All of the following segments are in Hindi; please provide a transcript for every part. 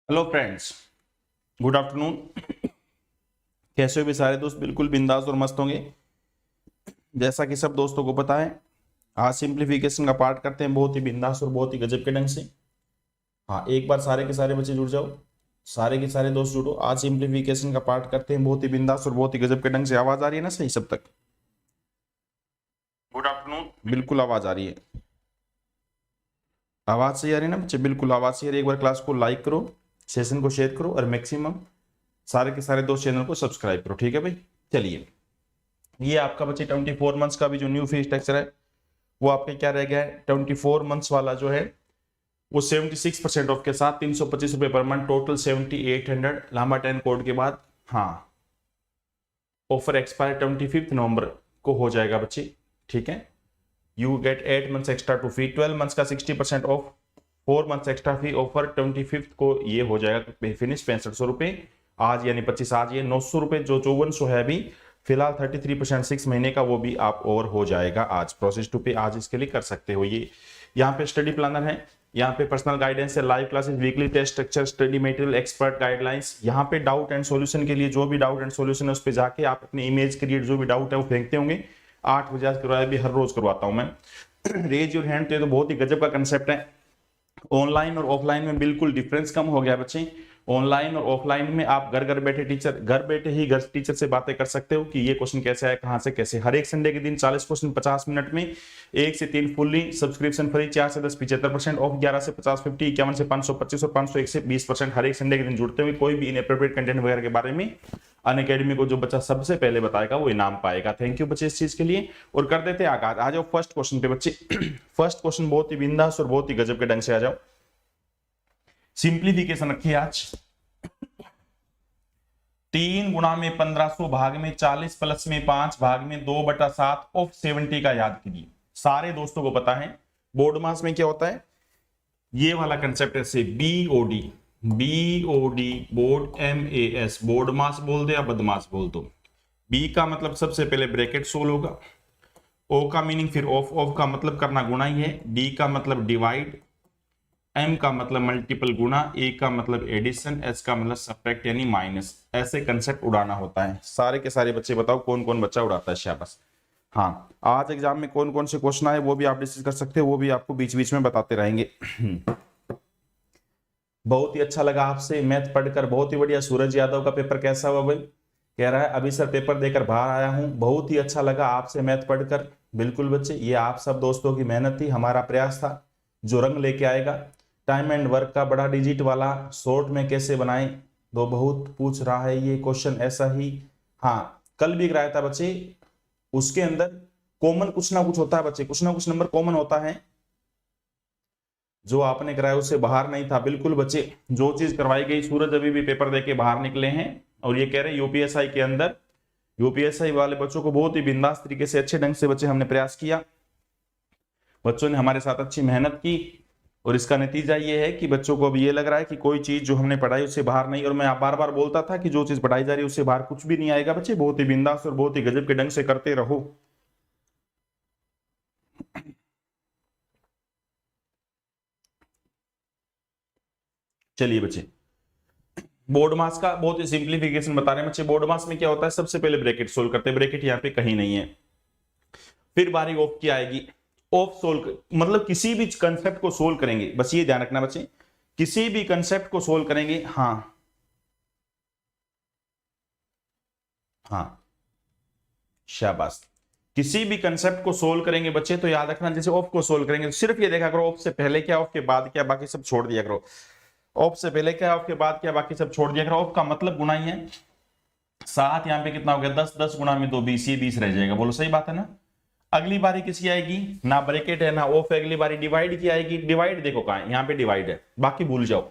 Hello friends, good afternoon. कैसे हो भी सारे दोस्त? बिल्कुल बिंदास और मस्त होंगे। जैसा कि सब दोस्तों को पता है, आज सिंप्लीफिकेशन का पार्ट करते हैं बहुत ही बिंदास और बहुत ही गजब के ढंग से। हाँ, एक बार सारे के सारे बच्चे जुड़ जाओ, सारे के सारे दोस्त जुड़ो। आज सिंप्लीफिकेशन का पार्ट करते हैं बहुत ही बिंदास और बहुत ही गजब के ढंग से। आवाज आ रही है ना सही सब तक? Good afternoon. बिल्कुल आवाज आ रही है? आवाज सही आ रही है ना बच्चे? बिल्कुल आवाज सही आ रही है। एक बार क्लास को लाइक करो, सेशन को शेयर करो और मैक्सिमम सारे के सारे दोस्त चैनल को सब्सक्राइब करो। ठीक है भाई? चलिए, ये आपका बच्चे 24 मंथ्स का भी जो न्यू फी स्ट्रक्चर है वो आपके क्या रह गया है? 24 मंथ्स वाला जो है वो 76% ऑफ के साथ 325 रुपए per month, total 7800 Lamba 10 code के बाद। हाँ, ऑफर एक्सपायर 25 नवंबर को हो जाएगा बच्चे। ठीक है, you get 8 months extra to fee, 12 months का 60% off, 4 months extra fee. Offer 25 को ये हो जाएगा फिनिश 6500 रुपए आज, यानी 25 आज। ये 900 रुपए जो 5400 है अभी फिलहाल 33% 6 महीने का, वो भी आप ओवर हो जाएगा आज। प्रोसेस टू पे आज इसके लिए कर सकते हो। ये यहाँ पे स्टडी प्लानर है, यहाँ पे पर्सनल गाइडेंस है, live classes, weekly test structure, study material, expert guidelines. यहाँ पे डाउट एंड सॉल्यूशन के लिए जो भी डाउट एंड सॉल्यूशन है उस पर जाके आप अपनी इमेज क्रिएट, जो भी डाउट है वो फेंकते होंगे। 8 बजे आज करवाया भी, हर रोज करवाता हूँ मैं। रेज योर हैंड, तो बहुत ही गजब का कंसेप्ट है। ऑनलाइन और ऑफलाइन में बिल्कुल डिफरेंस कम हो गया बच्चे। ऑनलाइन और ऑफलाइन में आप घर बैठे घर बैठे ही घर टीचर से बातें कर सकते हो कि ये क्वेश्चन कैसे आया, कहां से कैसे। हर एक संडे के दिन 40 क्वेश्चन 50 मिनट में, 1 से 3 फुल्ली सब्सक्रिप्शन फ्री, 4 से 10 75% ऑफ, 11 से 50 50, 51 से 525 और 501 से 20%। हर एक संडे के दिन जुड़ते हुए कोई भी इनएप्रोप्रिएट कंटेंट वगैरह के बारे में अनअकैडमी को जो बच्चा सबसे पहले बताएगा वो इनाम पाएगा। थैंक यू बच्चे इस चीज के लिए। और कर देते आगाज। आ जाओ फर्स्ट क्वेश्चन पे बच्चे। फर्स्ट क्वेश्चन बहुत ही बिंदास और बहुत ही गजब के ढंग से आ जाओ। सिंप्लीफिकेशन रखिए आज। 3 गुणा में 1500 भाग में 40 प्लस में 5 भाग में 2/7 ऑफ 70 का याद कीजिए। सारे दोस्तों को पता है बोर्ड मास में क्या होता है, ये वाला कंसेप्ट है। बीओडी, बीओडी बोर्ड MAS, बोर्ड मास बोल दो या बदमाश बोल दो। बी का मतलब सबसे पहले ब्रैकेट सोल होगा, ओ का मीनिंग फिर ऑफ, ऑफ का मतलब करना गुणा ही है, डी का मतलब डिवाइड, एम का मतलब मल्टीपल गुणा, ए का मतलब एडिशन, एस का मतलब सब्ट्रैक्ट यानी माइनस। ऐसे कंसेप्ट उड़ाना होता है। सारे के सारे बच्चे बताओ कौन कौन बच्चा उड़ाता है? शाबाश। हाँ, आज एग्जाम में कौन कौन से क्वेश्चन आए वो भी आप डिस्कस कर सकते हो, वो भी आपको बीच बीच में बताते रहेंगे। बहुत ही अच्छा लगा आपसे मैथ पढ़कर, बहुत ही बढ़िया। सूरज यादव का पेपर कैसा हुआ भाई? कह रहा है अभी सर पेपर देकर बाहर आया हूं, बहुत ही अच्छा लगा आपसे मैथ पढ़कर। बिल्कुल बच्चे, ये आप सब दोस्तों की मेहनत थी, हमारा प्रयास था जो रंग लेके आएगा। टाइम एंड वर्क का बड़ा डिजिट वाला शॉर्ट में कैसे बनाएं, तो बहुत पूछ रहा है ये क्वेश्चन ऐसा ही। हाँ, कल भी कराया था बच्चे, उसके अंदर कॉमन कुछ ना कुछ होता है बच्चे, कुछ ना कुछ नंबर कॉमन होता है। जो आपने कराया उससे बाहर नहीं था। बिल्कुल बच्चे, जो चीज करवाई गई, सूरज अभी भी पेपर देके बाहर निकले हैं और ये कह रहे हैं यूपीएसआई के अंदर, यूपीएसआई वाले बच्चों को बहुत ही बिंदास तरीके से अच्छे ढंग से बच्चे हमने प्रयास किया। बच्चों ने हमारे साथ अच्छी मेहनत की और इसका नतीजा ये है कि बच्चों को अब ये लग रहा है कि कोई चीज जो हमने पढ़ाई उससे बाहर नहीं। और मैं बार बार बोलता था कि जो चीज पढ़ाई जा रही है उससे बाहर कुछ भी नहीं आएगा बच्चे। बहुत ही बिंदास और बहुत ही गजब के ढंग से करते रहो। चलिए बच्चे, बोर्ड मास का बहुत ही सिंप्लीफिकेशन बता रहे हैं बच्चे। बोर्ड मास में क्या होता है, सबसे पहले ब्रैकेट सोल्व करते हैं, ब्रैकेट यहाँ पे कहीं नहीं है। फिर बारी ऑफ की आएगी, ऑफ सोल्व मतलब किसी भी कंसेप्ट को सोल्व करेंगे, बस ये ध्यान रखना बच्चे, किसी भी कंसेप्ट को सोल्व करेंगे। हाँ हाँ, शाबाश। किसी भी कंसेप्ट को सोल्व करेंगे बच्चे तो याद रखना, जैसे ऑफ को सोल्व करेंगे तो सिर्फ ये देखा करो ऑफ से पहले क्या, ऑफ के बाद क्या, बाकी सब छोड़ दिया करो। ऑफ से पहले क्या, ऑफ के बाद क्या, बाकी सब छोड़ दिया करो। ऑफ का मतलब गुणा ही है। 7 यहाँ पे कितना हो गया, 10, 10 गुणा में 2 20, ये 20 रह जाएगा। बोलो सही बात है ना? अगली बारी किसकी आएगी? ना ब्रैकेट है ना ऑफ, अगली बारी डिवाइड की आएगी। डिवाइड देखो कहां है, यहां पे डिवाइड है, बाकी भूल जाओ।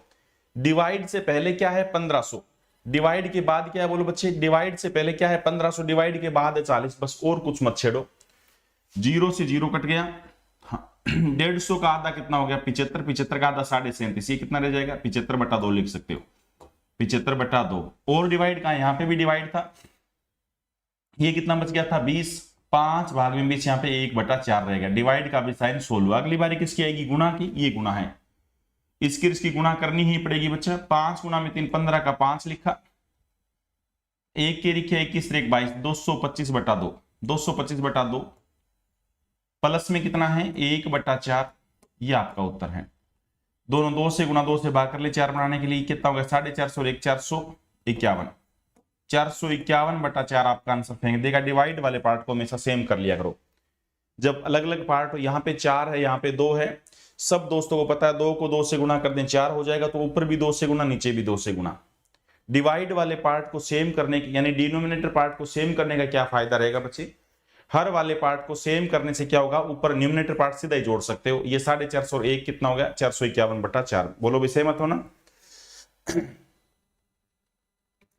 डिवाइड से पहले क्या है? 1500। डिवाइड के बाद क्या है बोलो बच्चे? डिवाइड से पहले क्या है? 1500। डिवाइड के बाद है 40। बस और कुछ मत छेड़ो। 0 से 0 कट गया। हाँ, 150 का आधा कितना हो गया? 75। 75 का आधा 37.5, ये कितना रह जाएगा? 75/2 लिख सकते हो, 75/2। और डिवाइड कहां है? यहां पे भी डिवाइड था, ये कितना बच गया था? 20। 5 भाग में 20, यहाँ पे 1/4 रहेगा। डिवाइड का भी साइन 16। अगली बारी किसकी आएगी? गुणा की। ये गुणा है, इसकी गुणा करनी ही पड़ेगी बच्चा। 5 गुणा में 3 15 का 5 लिखा, एक के लिखे 21 से 1 22, 225/2, 225/2 प्लस में कितना है 1/4, ये आपका उत्तर है। दोनों 2 से गुणा 2 से भाग कर ले 4 बनाने के लिए, कितना होगा 450 और 1 451, 451/4 आपका आंसर फेंक देगा। डिवाइड वाले पार्ट को हमेशा सेम कर लिया करो। जब अलग अलग पार्ट हो, यहाँ पे 4 है यहाँ पे 2 है, सब दोस्तों को पता है 2 को 2 से गुणा कर दें 4 हो जाएगा, तो ऊपर भी 2 से गुणा नीचे भी 2 से गुणा। डिवाइड वाले पार्ट को सेम करने की, यानी डिनोमिनेटर पार्ट को सेम करने का क्या फायदा रहेगा बच्चे, हर वाले पार्ट को सेम करने से क्या होगा, ऊपर न्यूमिनेटर पार्ट सीधा ही जोड़ सकते हो। ये 450 और 1 कितना हो गया 451/4। बोलो भी सहमत हो ना।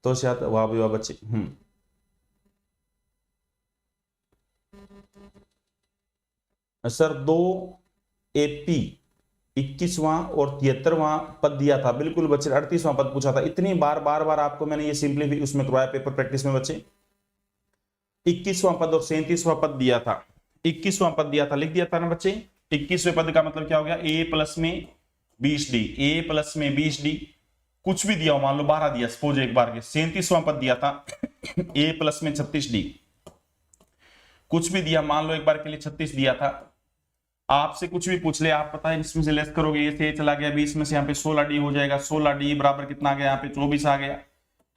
तो शायद वाह भी वाह बच्चे। सर 2 AP 21वां और 73वां पद दिया था, बिल्कुल बच्चे 38वां पद पूछा था। इतनी बार आपको मैंने ये सिंपलीफाई उसमें करवाया पेपर प्रैक्टिस में बच्चे। 21वां पद और 37वां पद दिया था, 21वां पद दिया था, लिख दिया था ना बच्चे। 21वें पद का मतलब क्या हो गया, a प्लस में 20d, a प्लस में 20d, कुछ भी दिया हो, मान लो 12 दिया सपोज एक बार के। 37वां पद दिया था a प्लस में 36d, कुछ भी दिया, मान लो एक बार के लिए 36 दिया था। आपसे कुछ भी पूछ ले, आप पता है इसमें से लेस करोगे, ये से चला गया 20 में से, यहाँ पे 16d हो जाएगा। 16d बराबर कितना आ गया, यहाँ पे 24 आ गया।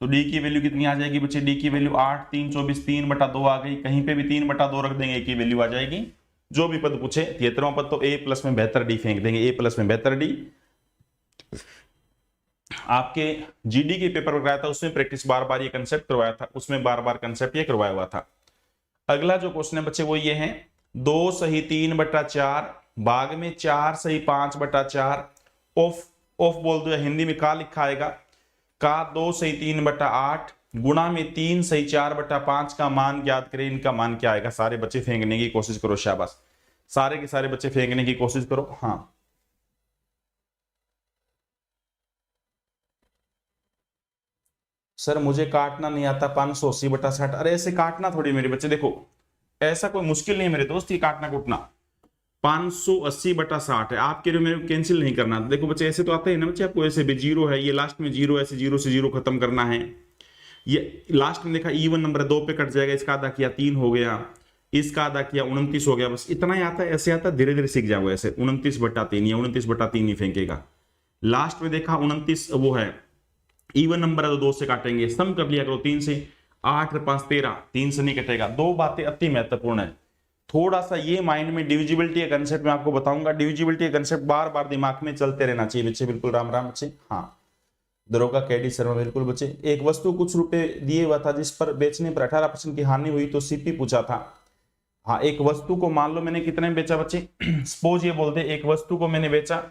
तो d की वैल्यू कितनी आ जाएगी बच्चे, d की वैल्यू 8 3 24, 3/2 आ गई। कहीं पे भी 3/2 रख देंगे, की वैल्यू आ जाएगी। जो भी पद पूछे 73वां पद तो a प्लस में 72d फेंक देंगे, a प्लस में 72d। आपके GD के पेपर कराया था, उसमें प्रैक्टिस बार ये कंसेप्ट करवाया था, उसमें बार कंसेप्ट ये करवाया हुआ था। अगला जो क्वेश्चन है बच्चे वो ये है, 2 सही 3/4 भाग में 4 सही 5/4 ऑफ बोल दो, या हिंदी में का लिखा आएगा, का 2 सही 3/8 गुणा में 3 सही 4/5 का मान ज्ञात करें। इनका मान क्या आएगा। सारे बच्चे फेंकने की कोशिश करो, शाबाश, सारे के सारे बच्चे फेंकने की कोशिश करो। हाँ सर मुझे काटना नहीं आता 580/60। अरे ऐसे काटना थोड़ी मेरे बच्चे, देखो ऐसा कोई मुश्किल नहीं है मेरे दोस्त ये काटना कूटना। 580/60 है, आपके लिए मेरे को कैंसिल नहीं करना। देखो बच्चे ऐसे तो आता है ना बच्चे, आपको ऐसे भी 0 है, ये लास्ट में 0, ऐसे 0 से 0 खत्म करना है। ये लास्ट में देखा इवन नंबर है, 2 पे कट जाएगा, इसका आधा किया 3 हो गया, इसका आधा किया 29 हो गया। बस इतना ही आता है, ऐसे आता है, धीरे धीरे सीख जाओगे। ऐसे 29/3 या 29/3 ही फेंकेगा। लास्ट में देखा 29 वो है इवन नंबर है, तो 2 से काटेंगे, सम कर लिया करो 3 से, 8 और 5 13, 3 से नहीं कटेगा। 2 बातें अति महत्वपूर्ण है, थोड़ा सा ये माइंड में डिविजिबिलिटी का कंसेप्ट मैं आपको बताऊंगा। डिविजिबिलिटी का कंसेप्ट बार दिमाग में चलते रहना चाहिए बच्चे। बिल्कुल राम राम बच्चे। हाँ दरोगा KD शर्मा, बिल्कुल बच्चे। एक वस्तु कुछ रुपए दिए हुआ था जिस पर बेचने पर 18% की हानि हुई, तो CP पूछा था। हाँ एक वस्तु को मान लो मैंने कितने में बेचा बच्चे, सपोज ये बोलते एक वस्तु को मैंने बेचा,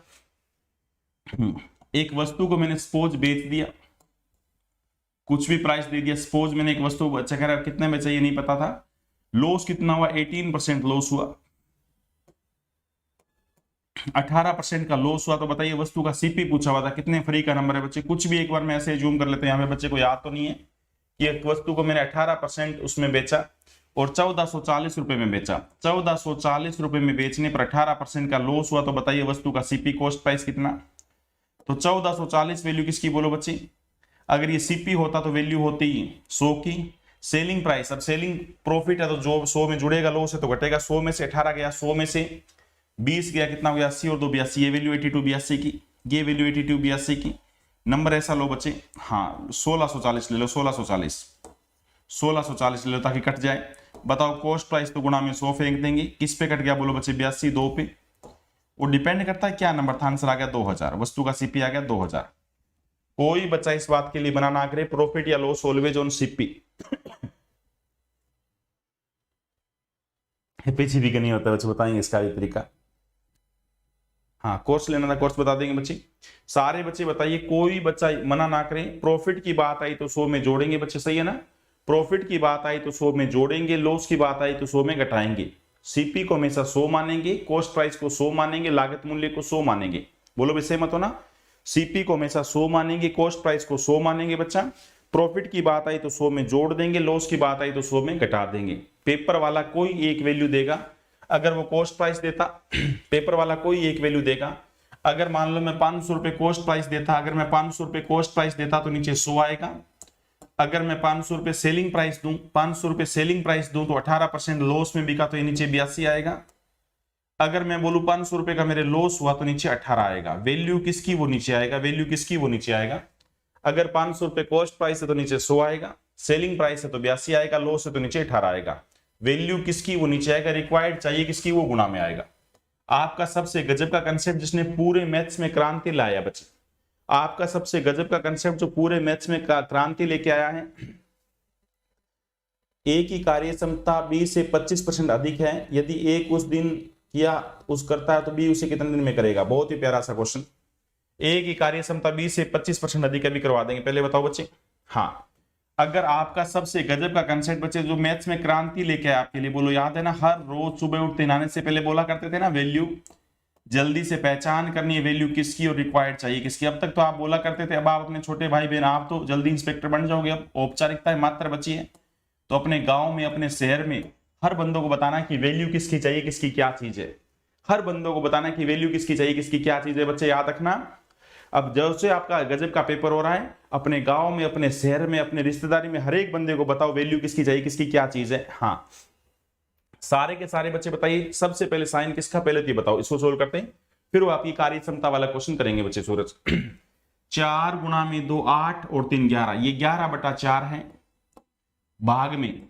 एक वस्तु को मैंने सपोज बेच दिया, कुछ भी प्राइस दे दिया। सपोज मैंने एक वस्तु अच्छा कह रहा, कितने बेचा ये नहीं पता था। लॉस कितना हुआ, 18% लॉस हुआ, 18% का लॉस हुआ। तो बताइए वस्तु का CP पूछा हुआ था, कितने फ्री का नंबर है बच्चे। कुछ भी एक बार मैं ऐसे जूम कर लेते हैं, यहाँ पे बच्चे को याद तो नहीं है कि एक वस्तु को मैंने 18% उसमें बेचा और 1440 रुपए में बेचा। 1440 रुपए में बेचने पर 18% का लॉस हुआ। तो बताइए वस्तु का CP कॉस्ट प्राइस कितना। तो 1440 वैल्यू किसकी बोलो बच्चे। अगर ये CP होता तो वैल्यू होती 100 की। सेलिंग प्राइस, अब सेलिंग प्रॉफिट है तो जो 100 में जुड़ेगा लॉस है तो घटेगा। 100 में से 18 गया, 100 में से 20 गया, कितना हो गया 80 और 2 82। ये वैल्यू 82 82 की, ये वैल्यू 82 82 की। नंबर ऐसा लो बच्चे, हाँ 1640 ले लो, 1640 ले लो ताकि कट जाए। बताओ कॉस्ट प्राइस तो गुणा में 100 फेंक देंगे, किस पे कट गया बोलो बच्चे 82 2 पे। वो डिपेंड करता है क्या नंबर था, आंसर आ गया 2000, वस्तु का CP आ गया 2000। कोई बच्चा इस बात के लिए बना ना करे, प्रॉफिट या लॉस ऑलवेज ऑन CP। पीछे भी नहीं होता बच्चे, बताएंगे इसका भी तरीका। हाँ कोर्स लेना था, कोर्स बता देंगे बच्चे। सारे बच्चे बताइए, कोई बच्चा मना ना करे। प्रॉफिट की बात आई तो 100 में जोड़ेंगे बच्चे, सही है ना। प्रॉफिट की बात आई तो 100 में जोड़ेंगे, लॉस की बात आई तो 100 में घटाएंगे। CP को हमेशा 100 मानेंगे, कॉस्ट प्राइस को 100 मानेंगे, लागत मूल्य को 100 मानेंगे। बोलो भी सहमत हो ना। CP को हमेशा 100 मानेंगे, कॉस्ट प्राइस को 100 मानेंगे बच्चा। प्रॉफिट की बात आई तो 100 में जोड़ देंगे, लॉस की बात आई तो 100 में घटा देंगे। पेपर वाला कोई एक वैल्यू देगा, अगर वो कॉस्ट प्राइस देता पेपर वाला कोई एक वैल्यू देगा, अगर मान लो मैं 500 रुपए कॉस्ट प्राइस देता, अगर मैं 500 रुपए कॉस्ट प्राइस देता तो नीचे 100 आएगा। अगर मैं 500 रुपए सेलिंग प्राइस दूं, 500 रुपए सेलिंग प्राइस दूं तो 18% लॉस में बिका तो ये नीचे 82 आएगा। अगर मैं बोलूं 500 रुपए का मेरे लॉस हुआ तो नीचे 18 आएगा। वैल्यू किसकी वो नीचे आएगा, वैल्यू किसकी वो नीचे आएगा। अगर 500 रुपए कॉस्ट प्राइस है तो नीचे 100 आएगा, सेलिंग प्राइस है तो 82 आएगा, लॉस है तो नीचे 18 आएगा। वैल्यू किसकी वो नीचे आएगा, रिक्वायर्ड चाहिए किसकी वो गुणा में आएगा। आपका सबसे गजब का कंसेप्ट जिसने पूरे मैथ्स में क्रांति लाया बच्चे, आपका सबसे गजब का कंसेप्ट जो पूरे मैथ्स में क्रांति लेके आया है। ए की कार्य क्षमता बी से 25% अधिक है, यदि ए कुछ दिन किया उस करता है तो बी उसे कितने दिन में करेगा। बहुत ही प्यारा सा क्वेश्चन। ए की कार्य क्षमता बी से 25% अधिक है, भी करवा देंगे। पहले बताओ बच्चे, हाँ अगर आपका सबसे गजब का कंसेप्ट बच्चे जो मैथ्स में क्रांति लेके आया आपके लिए, बोलो याद है ना, हर रोज सुबह उठते नहाने से पहले बोला करते थे ना, वैल्यू जल्दी से पहचान करनी है, वैल्यू किसकी और रिक्वायर्ड चाहिए किसकी। अब तक तो आप बोला करते थे, अब आप अपने छोटे भाई बहन आप तो जल्दी इंस्पेक्टर बन जाओगे, अब औपचारिकता मात्र बची है। तो अपने गांव में अपने शहर में हर बंदों को बताना कि वैल्यू किसकी चाहिए किसकी क्या चीज है। हर बंदों को बताना कि वैल्यू किसकी चाहिए किसकी क्या चीज है। बच्चे याद रखना, अब जब से आपका गजब का पेपर हो रहा है, अपने गांव में अपने शहर में अपने रिश्तेदारी में हर एक बंदे को बताओ वैल्यू किसकी चाहिए किसकी क्या चीज है। हाँ सारे के सारे बच्चे बताइए, सबसे पहले साइन किसका, पहले तो बताओ, इसको सोल्व करते हैं फिर वो आपकी कार्य क्षमता वाला क्वेश्चन करेंगे बच्चे। सूरज 4 गुना में 2 8 और 3 11, ये 11/4 है। भाग में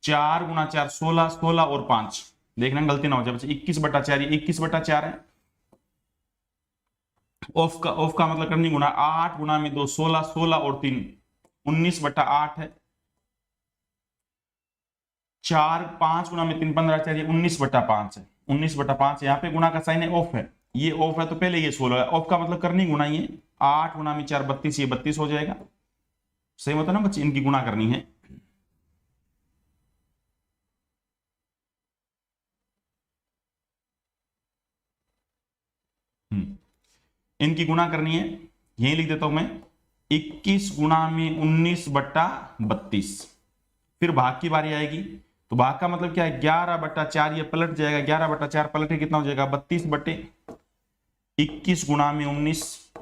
4 गुना 4 16, 16 और 5, देखना गलती ना हो जाए बच्चे, 21/4, ये 21/4 है। ऑफ का मतलब करनी गुना, 8 गुना में 2 16, 16 और 3 19/8 है। 4 5 गुना में 3 15/4, ये 19/5 है। 19/5 यहाँ पे गुना का साइन है, ऑफ है, ये ऑफ है तो पहले ये 16 है। ऑफ का मतलब करनी गुना, ये 8 गुना में 4 32, ये 32 हो जाएगा। सही होता है ना बच्चे, इनकी गुना करनी है। इनकी गुना करनी है, यही लिख देता हूं मैं, 21 गुना में 19/32। फिर भाग की बारी आएगी, तो भाग का मतलब क्या है, 11/4, ये पलट जाएगा, 11/4 पलट के कितना हो जाएगा 32/21 गुना में 19,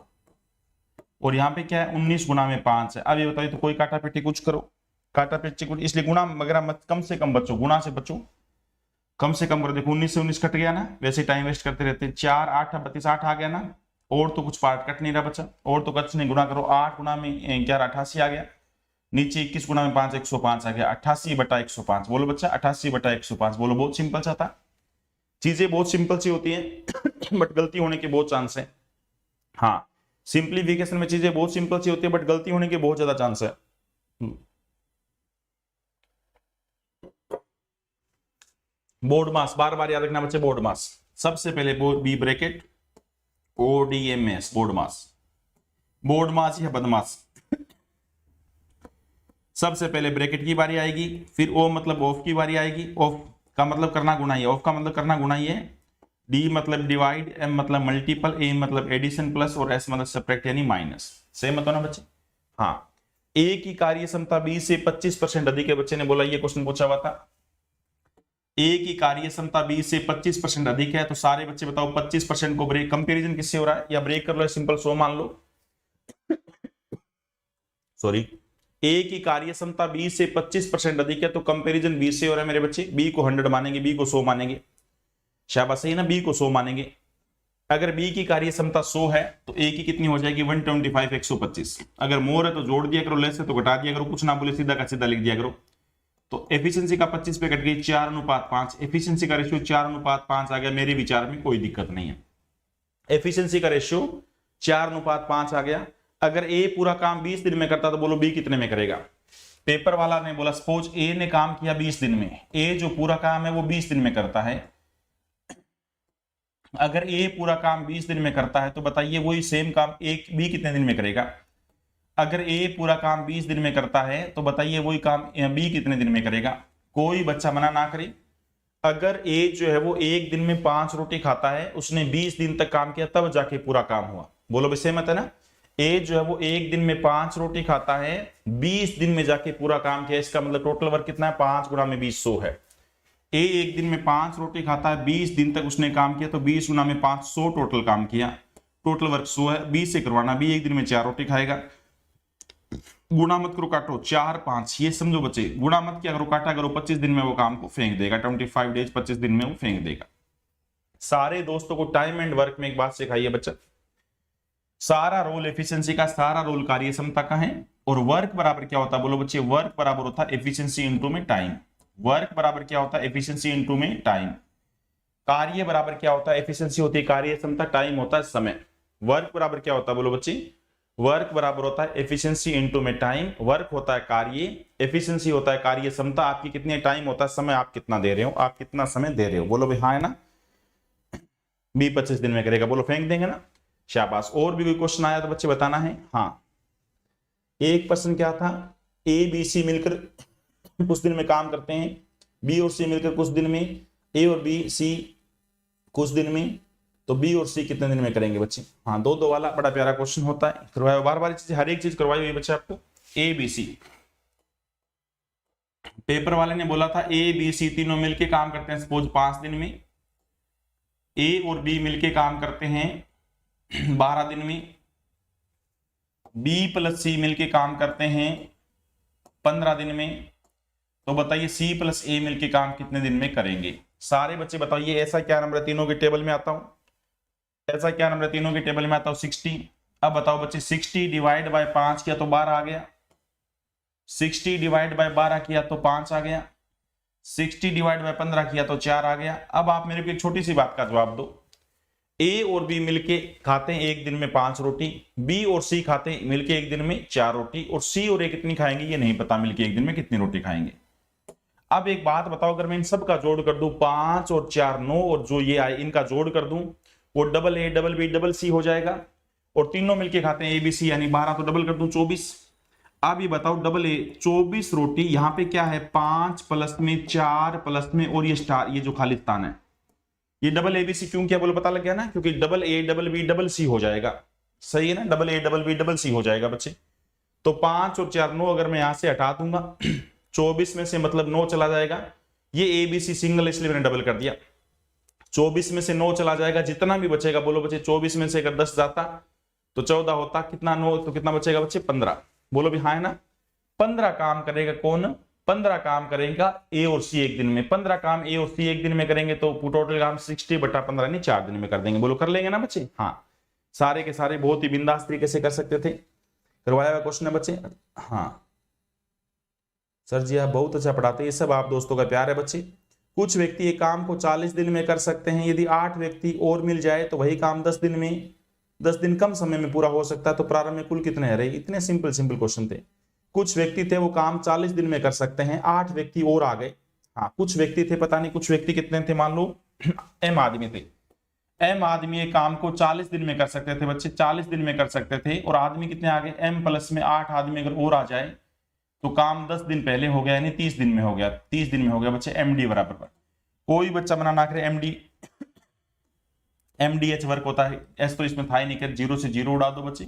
और यहाँ पे क्या है 19 गुना में 5 है। अब ये बताइए तो कोई काटा पेटी कुछ करो, काटा पेटी कुछ, इसलिए गुना वगैरह मत, कम से कम बचो, गुना से बचो, कम से कम करो। देखो 19 से 19 कट गया ना, वैसे टाइम वेस्ट करते रहते। 4 8 32, 8 आ गया ना, और तो कुछ पार्ट कट नहीं रहा बच्चा, और तो कुछ नहीं, गुना करो। 8 गुना में 11 88 आ गया, नीचे 21 गुना में 5 105 आ गया, 88/105। बोलो बच्चा 88/105 बोलो। बहुत सिंपल सा था, चीजें बहुत सिंपल सी होती हैं बट गलती होने के बहुत चांस है। हाँ सिंप्लीफिकेशन में चीजें बहुत सिंपल सी होती है बट गलती होने के बहुत ज्यादा चांस है। बोर्ड मास बार बार याद रखना बच्चे, बोर्ड मास सबसे पहले बी ब्रैकेट ODMS, बोर्ड मास। बोर्ड मास या बदमाश, सबसे पहले ब्रैकेट की बारी आएगी, फिर O मतलब ऑफ की बारी आएगी। ऑफ का मतलब करना गुना ही है, ऑफ का मतलब करना गुना ही है। D मतलब डिवाइड, M मतलब मल्टीपल, A मतलब एडिशन प्लस, और S मतलब सब्ट्रैक्ट यानी माइनस। सही मतलब ना बच्चे। हाँ A की कार्य क्षमता B से 25% अधिक है, बच्चे ने बोला, ये क्वेश्चन पूछा हुआ था। A की कार्य क्षमता B से 25% अधिक है, तो सारे बच्चे बताओ 25% को ब्रेक, कंपैरिजन किससे हो रहा है, या ब्रेक कर लो, सिंपल 100 मान लो। सॉरी, A की कार्य क्षमता B से 25% अधिक है, तो कंपैरिजन B से हो रहा है मेरे बच्चे। B को 100 मानेंगे, B को 100 मानेंगे, शाबाश, सही ना, B को 100 मानेंगे। अगर B की कार्य क्षमता 100 है तो A की कितनी हो जाएगी 125 125। अगर मोर है तो जोड़ दिया करो, लेस है तो घटा दिया करो, कुछ ना बोले सीधा का सीधा लिख दिया करो। तो एफिशिएंसी का 25 पे कट गई, 4:5। एफिशिएंसी का रेशियो 4:5 आ गया, मेरे विचार में कोई दिक्कत नहीं है। एफिशिएंसी का रेशियो 4:5 आ गया। अगर ए पूरा काम 20 दिन में करता तो बोलो बी कितने में करेगा। पेपर वाला ने बोला सपोज ए ने काम किया 20 दिन में, ए जो पूरा काम है वो 20 दिन में करता है। अगर ए पूरा काम 20 दिन में करता है तो बताइए वही सेम काम ए बी कितने दिन में करेगा। अगर ए पूरा काम 20 दिन में करता है तो बताइए वही काम बी कितने दिन में करेगा। कोई बच्चा मना ना करे। अगर ए जो है वो एक दिन में 5 रोटी खाता है, उसने 20 दिन तक काम किया तब जाके पूरा काम हुआ। बोलो भी सहमत है ना। ए जो है वो एक दिन में 5 रोटी खाता है, 20 दिन में जाके पूरा काम किया, इसका मतलब टोटल वर्क कितना है 5 गुणा में 20 100 है। ए एक दिन में 5 रोटी खाता है, 20 दिन तक उसने काम किया, तो 20 गुना में 5, 100 टोटल काम किया, टोटल वर्क 100 है, 20 से करवाना, बी एक दिन में 4 रोटी खाएगा। गुणा मत करो, काटो, 4 5, ये समझो बच्चे, गुणा मत क्या करो, काटा करो, 25 दिन में वो काम को फेंक देगा, 25 डेज, 25 दिन में वो फेंक देगा। सारे दोस्तों को टाइम एंड वर्क में एक बात सिखाइए बच्चा, सारा रोल एफिशिएंसी का, सारा रोल कार्य क्षमता का है, और वर्क बराबर क्या होता है, बोलो बच्चे, वर्क बराबर होता है एफिशिएंसी इनटू में टाइम। वर्क बराबर क्या होता है, एफिशिएंसी इनटू में टाइम। कार्य बराबर क्या होता है, एफिशिएंसी होती है कार्य क्षमता, टाइम होता है समय। वर्क बराबर क्या होता है, बोलो बच्चे, वर्क बराबर होता है एफिशिएंसी इनटू में टाइम। वर्क होता है कार्य, एफिशिएंसी होता है कार्य क्षमता, आपकी कितनी टाइम होता है समय, आप कितना दे रहे हो, आप कितना समय दे रहे हो। बोलो भाई हाँ है ना, बी 25 दिन में करेगा, बोलो फेंक देंगे ना, शाबाश। और भी कोई क्वेश्चन आया तो बच्चे बताना है। हाँ, एक प्रश्न क्या था, ए बी सी मिलकर कुछ दिन में काम करते हैं, बी और सी मिलकर कुछ दिन में, ए और बी सी कुछ दिन में, तो बी और सी कितने दिन में करेंगे बच्चे। हाँ, 2-2 वाला बड़ा प्यारा क्वेश्चन होता है, करवाया बार बार चीज, हर एक चीज करवाई हुई बच्चे आपको। ए बी सी, पेपर वाले ने बोला था ए बी सी तीनों मिलके काम करते हैं सपोज 5 दिन में, ए और बी मिलके काम करते हैं 12 दिन में, बी प्लस सी मिलके काम करते हैं 15 दिन में, तो बताइए सी प्लस ए मिलके काम कितने दिन में करेंगे। सारे बच्चे बताइए, ऐसा क्या नंबर है, तीनों के टेबल में आता हूं, ऐसा क्या नंबर है, तीनों के टेबल में आता हूं 60। अब बताओ बच्चे, 60 डिवाइड बाय 5 किया तो 12 आ गया, 60 डिवाइड बाय 12 किया तो 5 आ गया, 60 डिवाइड बाय 15 किया तो 4 आ गया। अब आप मेरे को एक छोटी सी बात का जवाब दो, ए और बी मिलके खाते हैं एक दिन में 5 रोटी, बी और सी खाते हैं मिलके एक दिन में 4 रोटी, और सी और ए कितनी खाएंगे ये नहीं पता, मिलके एक दिन में कितनी रोटी खाएंगे। अब एक बात बताओ, अगर मैं इन सब का जोड़ कर दूं, 5 और 4 9, और जो ये आए इनका जोड़ कर दूं, वो double A double B double C हो जाएगा, और तीनों मिलके खाते हैं ए बी सी, यानी 12, तो डबल कर दूं 24। अब ये बताओ, डबल ए 24 रोटी, यहां पे क्या है 5 प्लस में 4 प्लस में, और ये स्टार, ये जो खाली स्थान है, ये डबल ए बी सी क्यों किया बोलो, पता लग गया ना, क्योंकि double A double B double C हो जाएगा, सही है ना, double A double B double C हो जाएगा बच्चे। तो 5 और 4 9, अगर मैं यहां से हटा दूंगा 24 में से मतलब 9 चला जाएगा, ये ए बी सी सिंगल इसलिए मैंने डबल कर दिया, 24 में से 9 चला जाएगा, जितना भी बचेगा बोलो बच्चे, 24 में से अगर 10 जाता तो 14 होता, कितना 9, तो कितना बचेगा बच्चे 15। बोलो भी हाँ है ना, 15 काम करेगा कौन, 15 काम करेगा ए और सी एक दिन में, 15 काम ए और सी एक दिन में करेंगे, तो टोटल काम 60/15 नहीं 4 दिन में कर देंगे। बोलो कर लेंगे ना बच्चे। हाँ, सारे के सारे बहुत ही बिंदास तरीके से कर सकते थे, करवाया हुआ क्वेश्चन है बच्चे। हाँ सर जी आप बहुत अच्छा पढ़ाते हैं, ये सब आप दोस्तों का प्यार है बच्चे। कुछ व्यक्ति एक काम को 40 दिन में कर सकते हैं, यदि 8 व्यक्ति और मिल जाए तो वही काम 10 दिन में, 10 दिन कम समय में पूरा हो सकता है। तो प्रारंभ में कुल कितने रहे, इतने सिंपल सिंपल क्वेश्चन थे। कुछ व्यक्ति थे वो काम 40 दिन में कर सकते हैं, 8 व्यक्ति और आ गए। हाँ, कुछ व्यक्ति थे, पता नहीं कुछ व्यक्ति कितने थे, मान लो एम आदमी थे, एम आदमी एक काम को 40 दिन में कर सकते थे बच्चे, 40 दिन में कर सकते थे, और आदमी कितने आ गए, एम प्लस में 8 आदमी अगर और आ जाए तो काम 10 दिन पहले हो गया, यानी 30 दिन में हो गया, 30 दिन में हो गया बच्चे। एमडी बराबर पर कोई बच्चा मना ना करे, एमडीएच वर्क होता है, एस तो इसमें था ही नहीं, कर 0 से 0 उड़ा दो बच्चे,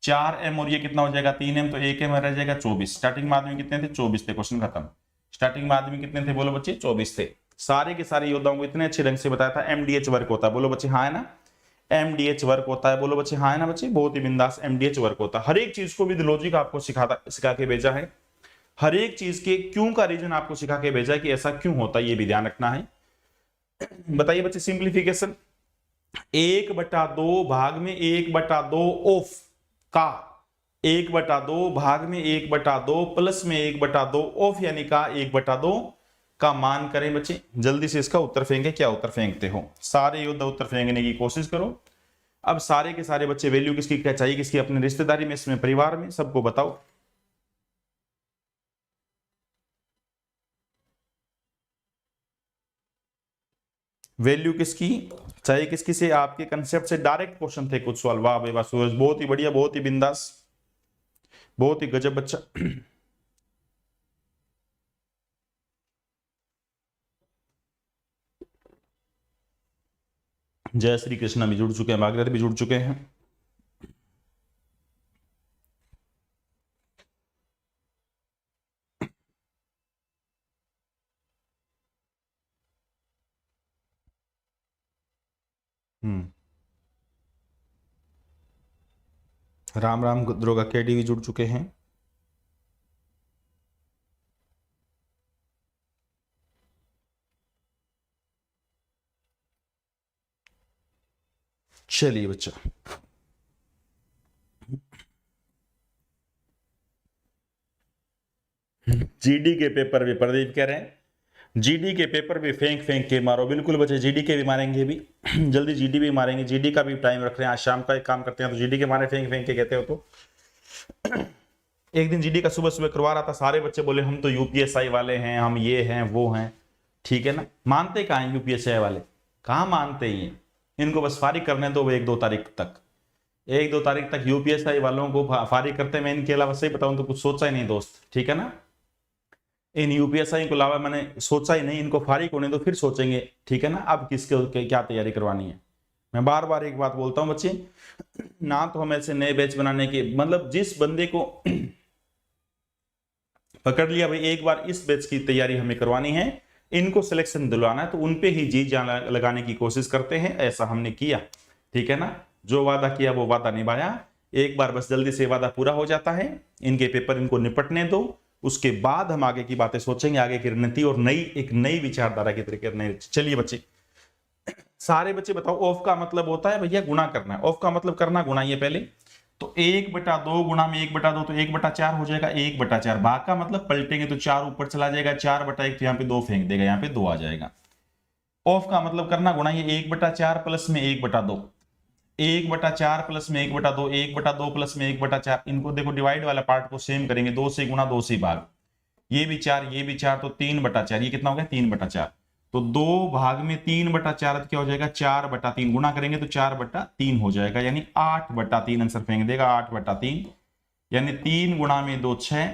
4m और ये कितना हो जाएगा 3m, तो 1m रह जाएगा 24। स्टार्टिंग में आदमी कितने थे, 24 थे, क्वेश्चन खत्म। स्टार्टिंग में आदमी कितने थे बोलो बच्चे, 24 थे। सारे के सारे योद्धाओं को इतने अच्छे ढंग से बताया था एमडीएच वर्क होता है, बोलो बच्चे हाँ है ना, एमडीएच वर्क होता है, बोलो बच्चे हाँ है ना बच्चे, बहुत ही बिंदास एमडीएच वर्क होता है। हर एक चीज को विद लॉजिक आपको सिखा के भेजा है, हर एक चीज के क्यों का रीजन आपको सिखा के भेजा है कि ऐसा क्यों होता है, ये भी ध्यान रखना है। बताइए बच्चे, सिंप्लीफिकेशन 1/2 भाग में 1/2 ऑफ का 1/2 भाग में 1/2 प्लस में 1/2 ऑफ यानी का 1/2 का मान करें बच्चे। जल्दी से इसका उत्तर फेंके, क्या उत्तर फेंकते हो, सारे योद्धा उत्तर फेंकने की कोशिश करो। अब सारे के सारे बच्चे वैल्यू किसकी क्या चाहिए, किसकी अपनी रिश्तेदारी में, इसमें परिवार में, सबको बताओ। वैल्यू किसकी चाहिए, किसकी से, आपके कंसेप्ट से डायरेक्ट क्वेश्चन थे कुछ सवाल। वाह भाई वाह सूरज, बहुत ही बढ़िया, बहुत ही बिंदास, बहुत ही गजब बच्चा। जय श्री कृष्णा भी जुड़ चुके हैं, भागीरथ भी जुड़ चुके हैं। राम राम दरोगा केडी भी जुड़ चुके हैं। चलिए बच्चा, जीडी के पेपर भी प्रदीप कह रहे हैं, जीडी के पेपर भी फेंक फेंक के मारो। बिल्कुल बच्चे, जीडी के भी मारेंगे भी जल्दी जीडी भी मारेंगे। जीडी का भी टाइम रख रहे हैं, आज शाम का एक काम करते हैं तो जीडी के मारे फेंक फेंक के कहते हो तो। एक दिन जीडी का सुबह सुबह करवा रहा था, सारे बच्चे बोले हम तो यूपीएसआई वाले हैं, हम ये हैं वो हैं। ठीक है ना, मानते कहाँ हैं यूपीएसआई वाले, कहाँ मानते ही हैं। इनको बस फारिग करने दो 1-2 तारीख तक, 1-2 तारीख तक यूपीएसआई वालों को फारिग करते। मैं इनके अलावा सही बताऊं तो कुछ सोचा ही नहीं दोस्त, ठीक है ना। इन यूपीएसआई को अलावा मैंने सोचा ही नहीं, इनको फारिग होने दो फिर सोचेंगे, ठीक है ना। अब किसके क्या तैयारी करवानी है। मैं बार बार एक बात बोलता हूं बच्चे, ना तो हम ऐसे नए बैच बनाने की, मतलब जिस बंदे को पकड़ लिया भाई एक बार इस बैच की तैयारी हमें करवानी है, इनको सिलेक्शन दिलवाना है, तो उनपे ही जी जान लगाने की कोशिश करते हैं। ऐसा हमने किया, ठीक है ना। जो वादा किया वो वादा निभाया। एक बार बस जल्दी से वादा पूरा हो जाता है, इनके पेपर इनको निपटने दो, उसके बाद हम आगे की बातें सोचेंगे, आगे की रणनीति और एक नई विचारधारा के तरीके। चलिए बच्चे, सारे बच्चे बताओ, ऑफ का मतलब होता है भैया गुणा करना है। ऑफ का मतलब करना, गुणा। ये पहले तो 1/2 गुणा में 1/2 तो 1/4 हो जाएगा। 1/4 भाग का मतलब पलटेंगे तो 4 ऊपर चला जाएगा, 4/1 तो यहाँ पे 2 फेंक देगा, यहाँ पे 2 आ जाएगा। ऑफ का मतलब करना, गुणा। ये 1/4 प्लस में 1/2, 1/4 प्लस में 1/2, 1/2 प्लस में 1/4। इनको देखो डिवाइड वाला पार्ट को सेम करेंगे, 2 से गुणा 2 से भाग। ये भी 4, ये भी 4, तो 3/4। ये कितना हो गया 3/4। तो 2 भाग में 3/4 क्या हो जाएगा 4/3। गुणा करेंगे तो 4/3 हो जाएगा, यानी 8/3 आंसर फेंक देगा। 8/3 यानी 3 गुणा में 2 6,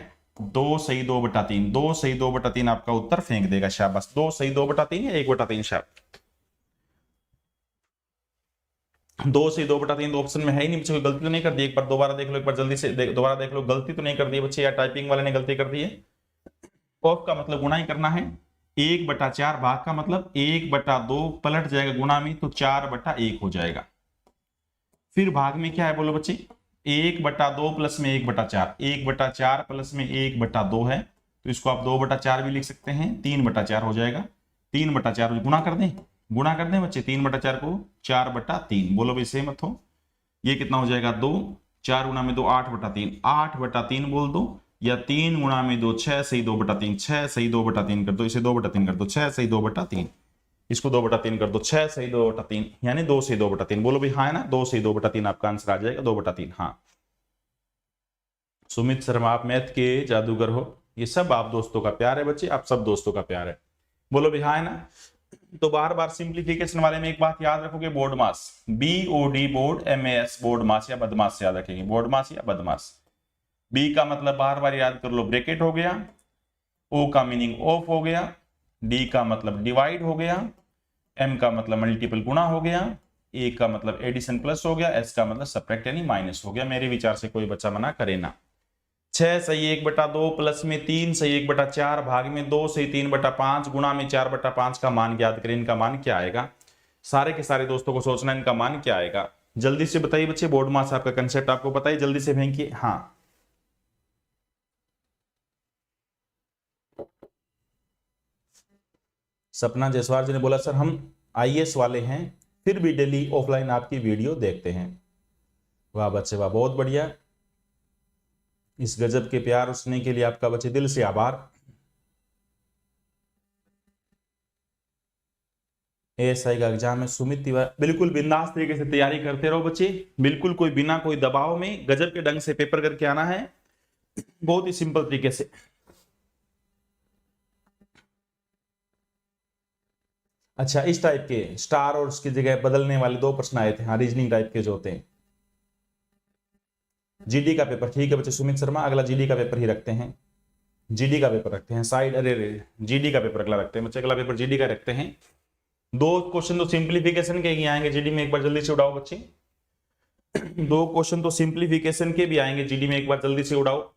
2 सही 2/3, 2 सही 2/3 आपका उत्तर फेंक देगा। शाबाश, 2 सही 2/3 या 1/3। शाबाश, 2 से 2/3 ऑप्शन में है ही नहीं बच्चे। कोई गलती तो नहीं कर दी? एक बार दोबारा देख लो, एक बार जल्दी से दोबारा देख लो, गलती तो नहीं कर दी बच्चे, या टाइपिंग वाले ने गलती कर दी है? ऑफ का मतलब गुणा ही करना है। 1/4 भाग का मतलब 1/2 पलट जाएगा गुणा में तो 4/1 हो जाएगा। फिर भाग में क्या है बोलो बच्चे, 1/2 प्लस में 1/4, 1/4 प्लस में 1/2 है, तो इसको आप 2/4 भी लिख सकते हैं, 3/4 हो जाएगा। 3/4 गुणा कर दें, गुणा कर दें बच्चे 3/4 को 4/3। बोलो भाई सही मत हो। ये कितना हो जाएगा 2, 4 गुणा में 2 8/3, 8/3 बोल दो, या 3 गुणा में 2 6 सही 2/3, 6 सही 2/3 कर दो, इसे 2/3 कर दो, 6 सही 2/3, इसको 2/3 कर दो, 6 सही 2/3, यानी 2 सही 2/3। बोलो भाई हाँ है ना, 2 सही 2/3 आपका आंसर आ जाएगा, 2/3। हाँ सुमित शर्मा, आप मैथ के जादूगर हो। ये सब आप दोस्तों का प्यार है बच्चे, आप सब दोस्तों का प्यार है। बोलो भाई हाँ है ना। तो बार बार सिंप्लीफिकेशन वाले में एक बात याद रखोगे, बोर्ड मास, BOD बोर्ड, MAS बोर्ड मास या बदमाश से याद रखेंगे, बोर्ड मास या बदमाश। बी का मतलब बार बार याद कर लो, ब्रैकेट हो गया। ओ का मीनिंग ऑफ हो गया। डी का मतलब डिवाइड हो गया। एम का मतलब मल्टीपल गुणा हो गया। ए का मतलब एडिशन प्लस हो गया। एस का मतलब सब्ट्रैक्ट यानी माइनस हो गया। मेरे विचार से कोई बच्चा मना करे ना। 6 सही 1/2 प्लस में 3 सही 1/4 भाग में 2 सही 3/5 गुणा में 4/5 का मान याद करें। इनका मान क्या आएगा? सारे के सारे दोस्तों को सोचना इनका मान क्या आएगा। जल्दी से बताइए बच्चे, बोर्ड मास आपका कंसेप्ट आपको बताइए, जल्दी से फेंकिए। हाँ सपना जयसवाल जी ने बोला सर हम IAS वाले हैं, फिर भी डेली ऑफलाइन आपकी वीडियो देखते हैं। वाह बच्चे वाह, बहुत बढ़िया। इस गजब के प्यार उसने के लिए आपका बच्चे दिल से आभार। ASI का एग्जाम है सुमित तिवारी, बिल्कुल बिंदास तरीके से तैयारी करते रहो बच्चे, बिल्कुल कोई बिना कोई दबाव में गजब के ढंग से पेपर करके आना है, बहुत ही सिंपल तरीके से। अच्छा, इस टाइप के स्टार और उसकी जगह बदलने वाले 2 प्रश्न आए थे, हाँ रीजनिंग टाइप के जो होते हैं। GD का पेपर, ठीक है बच्चे सुमित शर्मा, अगला GD का पेपर ही रखते हैं, GD का पेपर रखते हैं साइड। अरे GD का पेपर अगला रखते हैं बच्चे, अगला पेपर GD का रखते हैं। 2 क्वेश्चन तो सिंप्लीफिकेशन के ही आएंगे GD में, एक बार जल्दी से उड़ाओ बच्चे। 2 क्वेश्चन तो सिंप्लीफिकेशन के भी आएंगे GD में, एक बार जल्दी से उड़ाओ।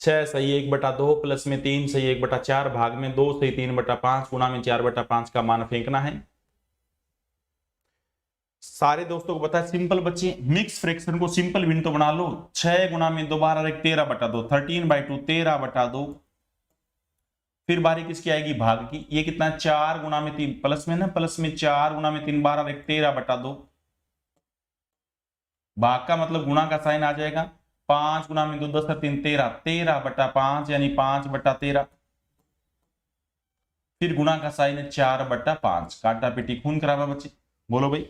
6 सही 1/2 प्लस में 3 सही 1/4 भाग में 2 सही 3/5 गुणा में 4/5 का मान फेंकना है। सारे दोस्तों को पता है सिंपल बच्चे मिक्स फ्रैक्शन को सिंपल भिन्न तो बना लो। 6 गुणा में 2 12 13/2 13/2 13/2। फिर बारी किसकी आएगी भाग की। ये कितना 4 गुणा में 3 प्लस में ना प्लस में 4 गुणा में 3 12 13/2। भाग का मतलब गुणा का साइन आ जाएगा। 5 गुणा में 2 10 3 13 13/5 यानी 5/13। फिर गुणा का साइन है 4/5। काटा पीटी खून खराबा बच्चे बोलो भाई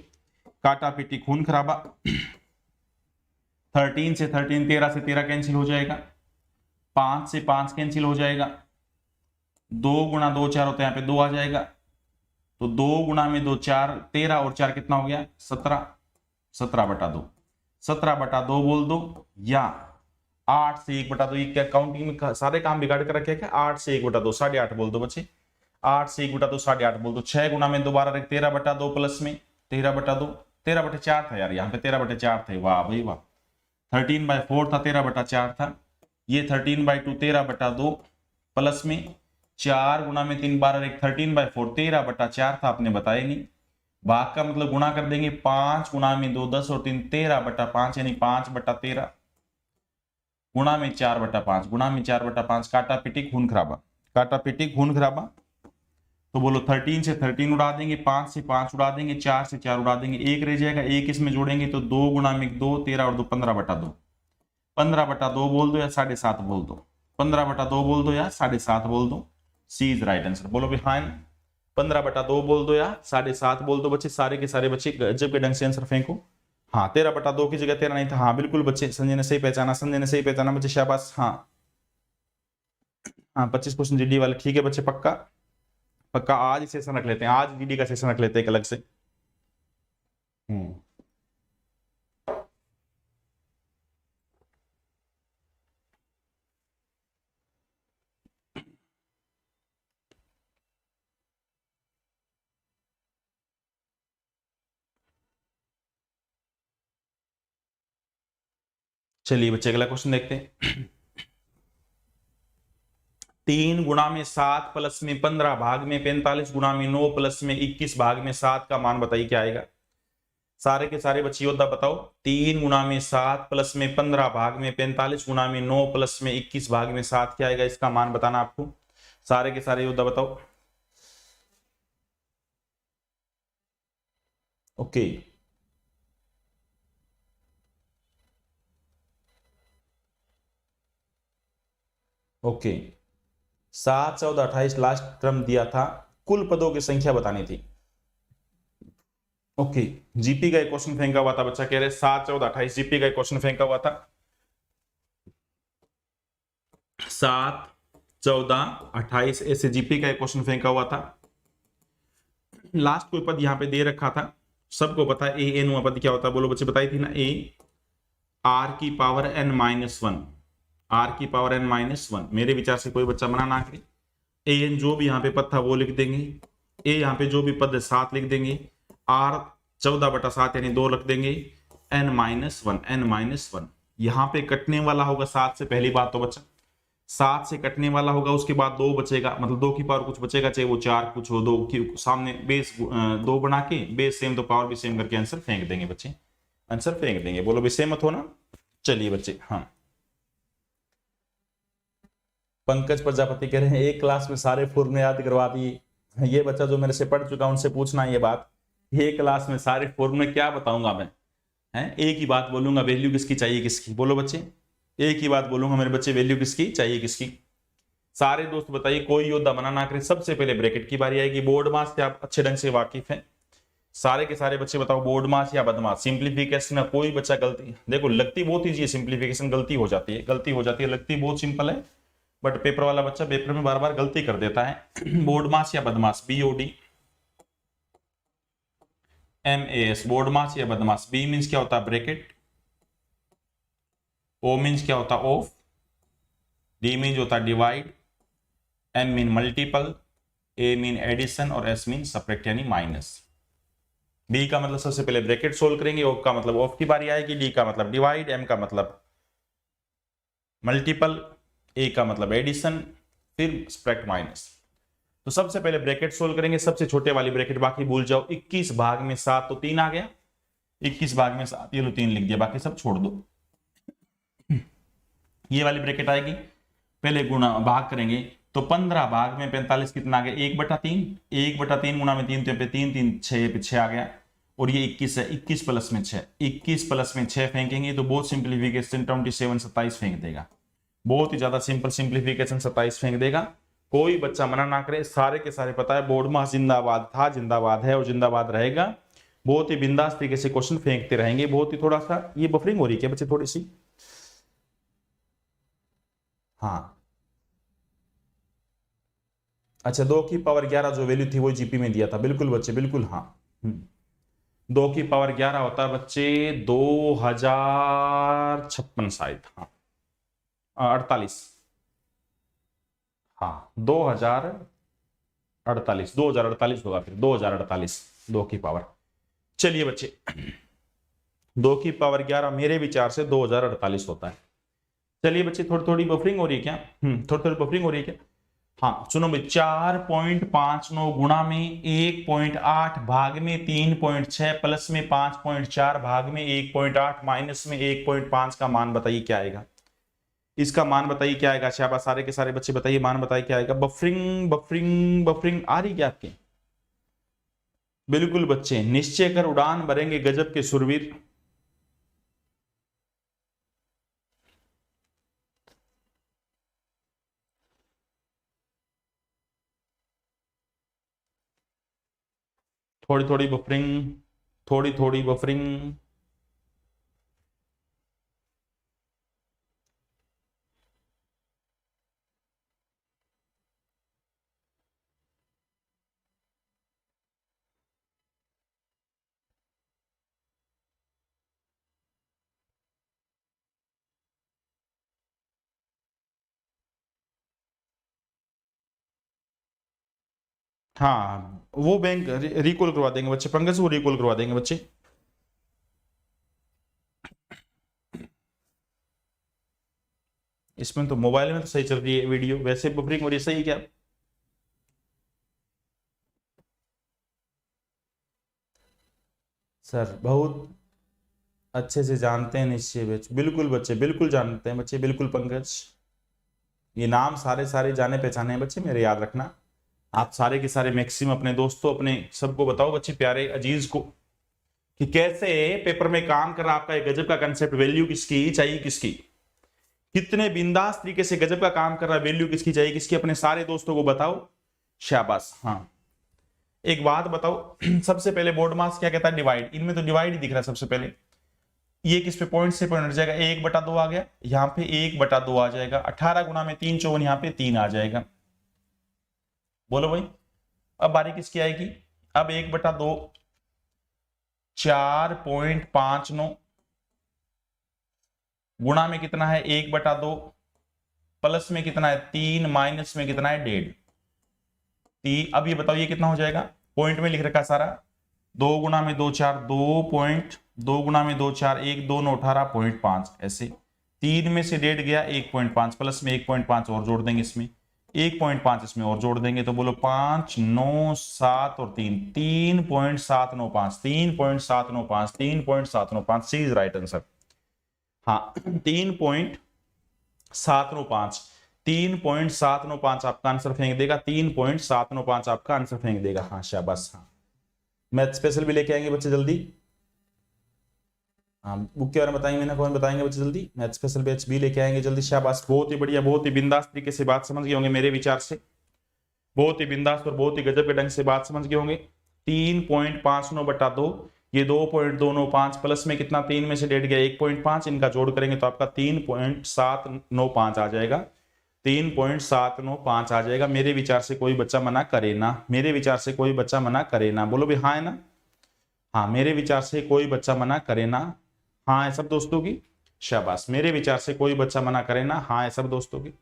काटा पीटी खून खराबा। 13 से 13 13 से 13 कैंसिल हो जाएगा। 5 से 5 कैंसिल हो जाएगा। 2 गुणा 2 4 होता है यहाँ पे 2 आ जाएगा। तो 2 गुणा में 2 4 13 और 4 कितना हो गया 17 17/2 17/2 बोल दो या 8 से 1/2। ये क्या काउंटिंग में सारे काम बिगाड़ कर रखे क्या। 8 से 1/2 8.5 बोल दो बच्चे। 8 से 1/2 8.5 बोल दो। 6 गुणा में 2 12 13/2 प्लस में 13/2 13/4 था यार यहाँ पे 13/4 थे। वाह भाई वाह। 13/4 था 13/4 था। ये 13/2 13/2 प्लस में 4 गुणा में 3 12 13/4 13/4 था। आपने बताया नहीं। भाग का मतलब गुणा कर देंगे। 5 गुणा में 2 10 और 3 13/5 यानी 5/13 गुणा में 4/5 गुणा में 4/5। काटा पीटी खून खराबा काटा पीटी खून खराबा। तो बोलो 13 से 13 उड़ा देंगे 5 से 5 उड़ा देंगे 4 से 4 उड़ा देंगे 1 रह जाएगा। 1 इसमें जोड़ेंगे तो 2 गुणा में 2 13 और 2 15/2 15/2 बोल दो या 7.5 बोल दो। 15/2 बोल दो या 7.5 बोल दो। सी इज राइट आंसर। बोलो भी हाँ 15/2 बोल दो या 7.5 बोल दो बच्चे। सारे के सारे बच्चे गजब के ढंग से आंसर फेंको। हाँ 13/2 की जगह 13 नहीं था। हाँ बिल्कुल बच्चे संजय ने सही पहचाना संजय ने सही पहचाना बच्चे शाबाश। हाँ हाँ 25% जीडी वाले ठीक है बच्चे पक्का पक्का। आज सेशन रख लेते हैं आज जीडी का सेशन रख लेते हैं एक अलग से। चलिए बच्चे अगला क्वेश्चन देखते हैं। 3 गुणा में 7 प्लस में 15 भाग में 45 गुणा में 9 प्लस में 21 भाग में 7 का मान बताइए क्या आएगा। सारे के सारे बच्चे योद्धा बताओ। 3 गुणा में 7 प्लस में 15 भाग में 45 गुणा में 9 प्लस में 21 भाग में 7 क्या आएगा। इसका मान बताना आपको। सारे के सारे योद्धा बताओ। ओके ओके 7 14 28 लास्ट टर्म दिया था। कुल पदों की संख्या बतानी थी। ओके जीपी का एक क्वेश्चन फेंका हुआ था बच्चा कह रहे 7 14 28 जीपी का एक क्वेश्चन फेंका हुआ था। 7 14 28 ऐसे जीपी का एक क्वेश्चन फेंका हुआ था। लास्ट कोई पद यहां पे दे रखा था। सबको पता है ए एन पद क्या होता है बोलो बच्चे बताई थी ना। ए आर की पावर n -1 आर की पावर n -1। मेरे विचार से कोई बच्चा मना ना करे। ए एन जो भी यहाँ पे पद था वो लिख देंगे। ए यहाँ पे जो भी पद 7 लिख देंगे। आर 14/7 यानी 2 लिख देंगे। n -1 यहाँ पे कटने वाला होगा 7 से। पहली बात तो बच्चा 7 से कटने वाला होगा उसके बाद 2 बचेगा मतलब 2 की पावर कुछ बचेगा चाहे वो 4 कुछ हो। 2 की सामने बेस 2 बना के बेस सेम तो पावर भी सेम करके आंसर फेंक देंगे बच्चे। आंसर फेंक देंगे बोलो भी सेम मत हो ना। चलिए बच्चे हाँ पंकज प्रजापति कह रहे हैं एक क्लास में सारे फॉर्मूले याद करवा दिए। ये बच्चा जो मेरे से पढ़ चुका उनसे पूछना ये बात। एक क्लास में सारे फॉर्मूले क्या बताऊंगा मैं हैं। एक ही बात बोलूंगा वैल्यू किसकी चाहिए किसकी। बोलो बच्चे एक ही बात बोलूंगा मेरे बच्चे वैल्यू किसकी चाहिए किसकी। सारे दोस्त बताइए कोई योद्धा मना ना करे। सबसे पहले ब्रैकेट की बारी आएगी। बोर्ड मास से आप अच्छे ढंग से वाकिफ हैं। सारे के सारे बच्चे बताओ बोर्ड मास या बदमाश। सिंप्लीफिकेशन में कोई बच्चा गलती देखो लगती बहुत ईजी है। सिंप्लीफिकेशन गलती हो जाती है लगती बहुत सिंपल है बट पेपर वाला बच्चा पेपर में बार बार गलती कर देता है। बोर्ड मास या बदमाश BOD MAS बोर्ड मास या बदमाश। B मीन्स क्या होता है ब्रैकेट। O मीन्स क्या होता है ऑफ। D मीन्स होता है divide. M mean multiple. A mean addition और S मीन सब्ट्रैक्ट यानी माइनस। B का मतलब सबसे पहले ब्रैकेट सोल्व करेंगे। ऑफ का मतलब ऑफ की बारी आएगी। D का मतलब डिवाइड। M का मतलब मल्टीपल। ए का मतलब एडिशन, फिर सब्ट्रैक्ट माइनस। तो सबसे पहले ब्रैकेट सोल्व करेंगे, सबसे छोटे वाली ब्रैकेट, बाकी भूल जाओ। 21 भाग में 7 तो 3 आ गया, 21 भाग में 7, ये लो 3 लिख दिया, बाकी सब छोड़ दो। ये वाली ब्रैकेट आएगी, पहले गुणा भाग करेंगे तो 15 भाग में 45 कितना आ गया, 1/3, 1/3 गुणा में 3 तो पे 3, 3 6 पे 6 आ गया, और ये 21 है, 21 प्लस में 6, 21 प्लस में 6 फेंकेंगे तो बहुत सिंप्लीफिकेशन 27 27 फेंक देगा, बहुत ही ज्यादा सिंपल सिंप्लीफिकेशन 27 फेंक देगा। कोई बच्चा मना ना करे, सारे के सारे पता है बोर्ड मास जिंदाबाद था, जिंदाबाद है और जिंदाबाद रहेगा। बहुत ही बिंदास तरीके से क्वेश्चन फेंकते रहेंगे। बहुत ही थोड़ा सा ये बफरिंग हो रही है क्या बच्चे, थोड़ी सी? हाँ अच्छा, 2 की पावर 11 जो वैल्यू थी वो जीपी में दिया था, बिल्कुल बच्चे बिल्कुल। हाँ 2 की पावर 11 होता है बच्चे 2056 शायद, हाँ 48, हाँ 2048, 2048 होगा, फिर 2048 2 की पावर। चलिए बच्चे 2 की पावर 11 मेरे विचार से 2048 होता है। चलिए बच्चे थोड़ी थोड़ी बफरिंग हो रही है क्या? थोड़ी थोड़ी बफरिंग हो रही है क्या? हाँ सुनो भाई, 4.59 गुणा में 1.8 भाग में 3.6 प्लस में 5.4 भाग में 1.8 माइनस में 1.5 का मान बताइए क्या आएगा? इसका मान बताइए क्या आएगा? शाबाश, सारे के सारे बच्चे बताइए मान बताइए क्या आएगा? बफरिंग बफरिंग बफरिंग आ रही क्या आपके? बिल्कुल बच्चे, निश्चय कर उड़ान भरेंगे गजब के सुरवीर। थोड़ी थोड़ी बफरिंग, थोड़ी थोड़ी बफरिंग। हाँ वो बैंक रिकॉल करवा देंगे बच्चे, पंकज वो रिकॉल करवा देंगे बच्चे। इसमें तो मोबाइल में तो सही चल रही है वीडियो, वैसे बफरिंग हो रही है, सही क्या? सर बहुत अच्छे से जानते हैं निश्चय बच्चे, बिल्कुल बच्चे बिल्कुल जानते हैं बच्चे, बिल्कुल पंकज। ये नाम सारे सारे जाने पहचाने हैं बच्चे मेरे, याद रखना। आप सारे के सारे मैक्सिमम अपने दोस्तों अपने सबको बताओ बच्चे, प्यारे अजीज को, कि कैसे पेपर में काम कर रहा आपका एक गजब का कंसेप्ट, वैल्यू किसकी चाहिए किसकी, कितने बिंदास तरीके से गजब का काम कर रहा है, वैल्यू किसकी चाहिए किसकी, अपने सारे दोस्तों को बताओ। शाबाश। हाँ एक बात बताओ सबसे पहले बोर्ड मास क्या कहता है? डिवाइड, इनमें तो डिवाइड ही दिख रहा है सबसे पहले। ये किस पे पॉइंट से पॉइंट हट जाएगा, 1/2 आ गया, यहाँ पे 1/2 आ जाएगा, 18 गुना में 3 54, यहाँ पे 3 आ जाएगा। बोलो भाई, अब बारी किसकी आएगी? अब 1/2 4.59 गुणा में कितना है 1/2, प्लस में कितना है 3, माइनस में कितना है 1.5। अब ये बताओ ये कितना हो जाएगा? पॉइंट में लिख रखा सारा, 2 गुना में 2 4, 2 गुना में 2 4, 1 2 9 18.5 ऐसे। 3 में से 1.5 गया 1.5, प्लस में 1.5 और जोड़ देंगे इसमें, 1.5 इसमें और जोड़ देंगे तो बोलो 5 9 7 और 3, 3.795, 3.795, 3.795 सी इज राइट आंसर। हाँ 3.795, 3.795 आपका आंसर फेंक देगा, 3.795 आपका आंसर फेंक देगा। हाँ शाबाश। हाँ मैथ स्पेशल भी लेके आएंगे बच्चे जल्दी। हाँ बुक के बारे में बताएंगे ना, कौन बताएंगे बच्चे जल्दी, मैथ स्पेशल बैच भी लेके आएंगे जल्दी। शाबाश, बहुत ही बढ़िया, बहुत ही बिंदास तरीके से बात समझ गए होंगे मेरे विचार से, बहुत ही बिंदास और बहुत ही गजब के ढंग से बात समझ गए होंगे। 3.59/2, ये 2.295 प्लस में कितना 3 में से 1.5 गया 1.5, इनका जोड़ करेंगे तो आपका 3.795 आ जाएगा, 3.795 आ जाएगा। मेरे विचार से कोई बच्चा मना करे ना, मेरे विचार से कोई बच्चा मना करे ना, बोलो भी हाँ है ना? हाँ मेरे विचार से कोई बच्चा मना करे ना, हाँ है सब दोस्तों की? शाबाश, मेरे विचार से कोई बच्चा मना करे ना, हाँ है सब दोस्तों की?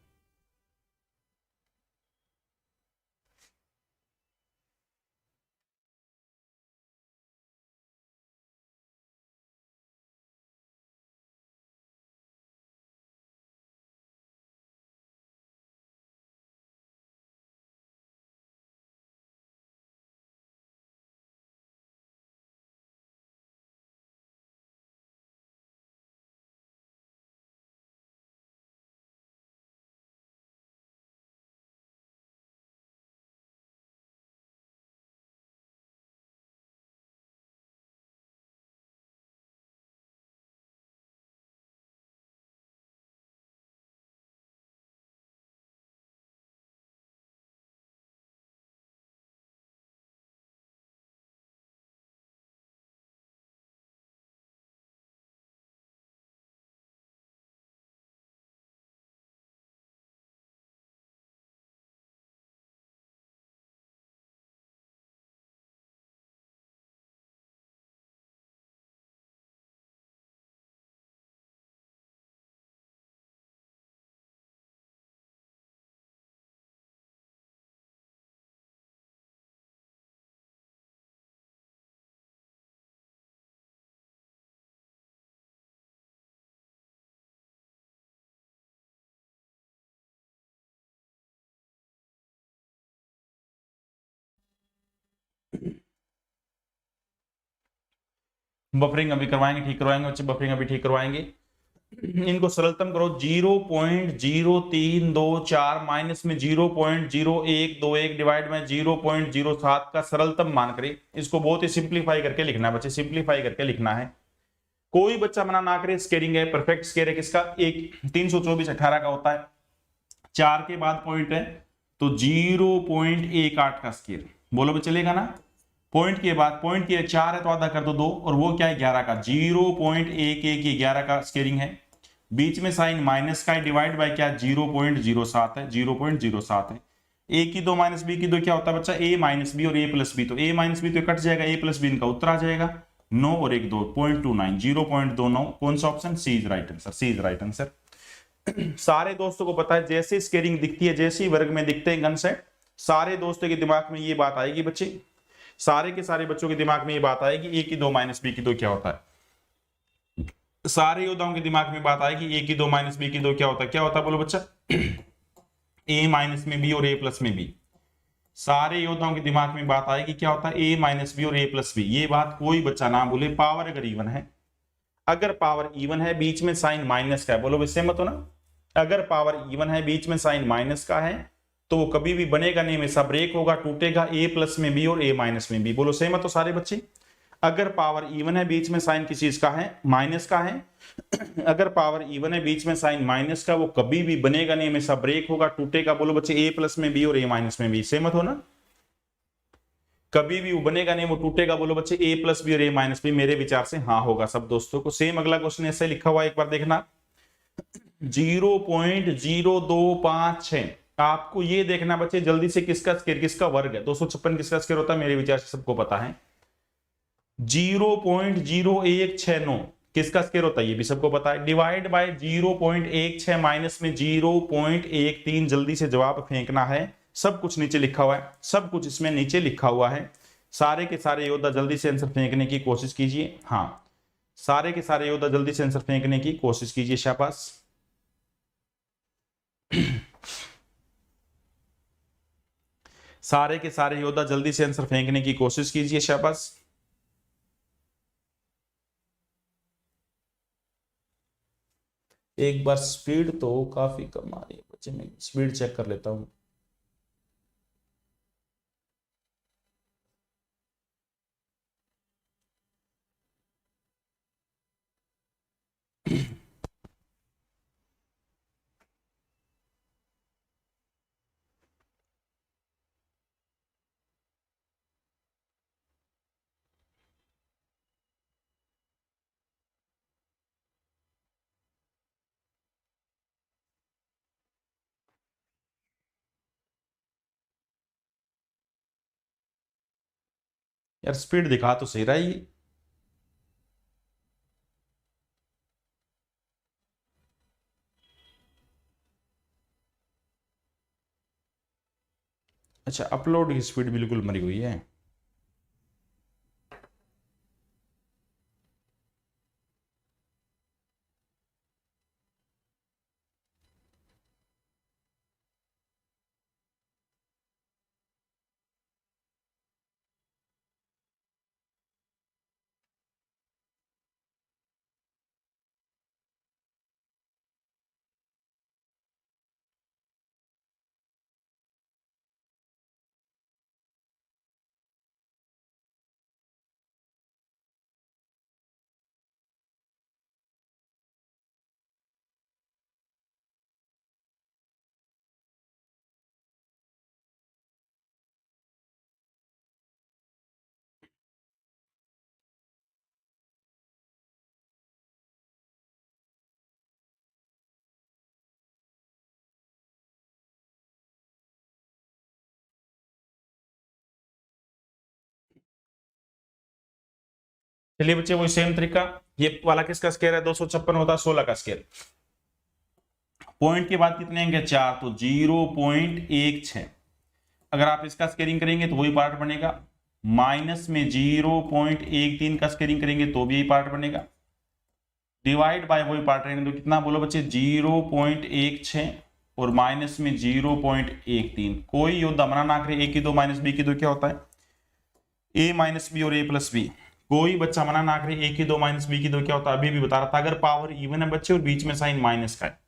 बफरिंग अभी करवाएंगे, ठीक करवाएंगे बच्चे, बफरिंग अभी ठीक करवाएंगे। इनको सरलतम करो, 0.0324 माइनस में 0.0121 डिवाइड में 0.07 का सरलतम मान करें। इसको बहुत ही सिंप्लीफाई करके लिखना है बच्चे, सिंप्लीफाई करके लिखना है। कोई बच्चा मना ना करे, स्केयरिंग है, परफेक्ट स्केयर है किसका, एक 324/18 का होता है, 4 के बाद पॉइंट है तो 0.18 का स्केयर, बोलो भी चलेगा ना। पॉइंट के बाद पॉइंट के 4 है तो आधा कर दो 2, और वो क्या है 11 का, 0.11 का स्केयरिंग है। बीच में साइन माइनस का है, डिवाइड बाय क्या 0.07 है, 0.07 है। ए की 2 माइनस बी की 2 क्या होता है बच्चा, ए माइनस बी और ए प्लस बी, तो ए माइनस बी तो कट जाएगा, ए प्लस बी इनका उत्तर आ जाएगा 9 और 1 2 0.29 0.29। कौन सा option, C is right answer, C is right answer. सारे दोस्तों को पता है जैसे स्केयरिंग दिखती है, जैसे ही वर्ग में दिखते हैं गन सेट, सारे दोस्तों के दिमाग में ये बात आएगी बच्चे, सारे के सारे बच्चों के दिमाग में ये बात आएगी, ए की 2 माइनस बी की 2 क्या होता है। सारे योद्धाओं के दिमाग में बात आएगी, ए की 2 माइनस बी की 2 क्या होता है, क्या होता है बोलो बच्चा, ए माइनस में बी और ए प्लस में बी। सारे योद्धाओं के दिमाग में बात आएगी क्या होता है, ए माइनस बी और ए प्लस बी। ये बात कोई बच्चा ना भूले, पावर अगर इवन है, अगर पावर इवन है बीच में साइन माइनस का है, बोलो सहमत हो ना, अगर पावर इवन है बीच में साइन माइनस का है तो वो कभी भी बनेगा नहीं, हमेशा ब्रेक होगा, टूटेगा, ए प्लस में बी और ए माइनस में बी। बोलो सहमत हो सारे बच्चे। अगर पावर इवन है बीच में साइन किस चीज का है, माइनस का है, अगर पावर इवन है बीच में साइन माइनस का, वो कभी भी बनेगा नहीं, हमेशा ब्रेक होगा, टूटेगा। बोलो बच्चे ए प्लस में बी और ए माइनस में बी, सहमत हो ना, कभी भी वो बनेगा नहीं, वो टूटेगा। बोलो बच्चे ए प्लस बी और ए माइनस बी, मेरे विचार से हाँ होगा सब दोस्तों को। सेम अगला क्वेश्चन ऐसे लिखा हुआ है, एक बार देखना, 0.0256। आपको ये देखना बच्चे जल्दी से किसका स्केयर, किसका वर्ग है, 256 किसका स्केयर होता है, मेरे विचार से सबको पता है। 0.0169 किसका स्केयर होता है, ये भी सबको पता है। डिवाइड बाय 0.16 माइनस में 0.13, जल्दी से जवाब फेंकना है। सब कुछ नीचे लिखा हुआ है, सब कुछ इसमें नीचे लिखा हुआ है। सारे के सारे योद्धा जल्दी से आंसर फेंकने की कोशिश कीजिए। हाँ, सारे के सारे योद्धा जल्दी से आंसर फेंकने की कोशिश कीजिए, शाबाश। सारे के सारे योद्धा जल्दी से आंसर फेंकने की कोशिश कीजिए, शाबाश। एक बार स्पीड तो काफी कम आ रही है बच्चे, मैं स्पीड चेक कर लेता हूं। यार स्पीड दिखा तो सही रहा है ये। अच्छा, अपलोड की स्पीड बिल्कुल मरी हुई है। चलिए बच्चे वही सेम तरीका, ये वाला किसका स्केयर है, 256 होता है 16 का स्केयर। पॉइंट के बाद कितने आएंगे 4, तो 0.16। अगर आप इसका स्केयरिंग करेंगे तो वही पार्ट बनेगा, माइनस में 0.13 का स्केयरिंग करेंगे तो भी यही पार्ट बनेगा, डिवाइड बाय वही पार्ट रहेंगे तो कितना बोलो बच्चे 0.16 और माइनस में 0.13। कोई योद्धा मना ना करे, ए की 2 माइनस बी की 2 क्या होता है, ए माइनस बी और ए प्लस बी। कोई बच्चा मना ना करे, a की 2 माइनस b की 2 क्या होता है, अभी भी बता रहा था। अगर पावर इवन है बच्चे और बीच में साइन माइनस का है,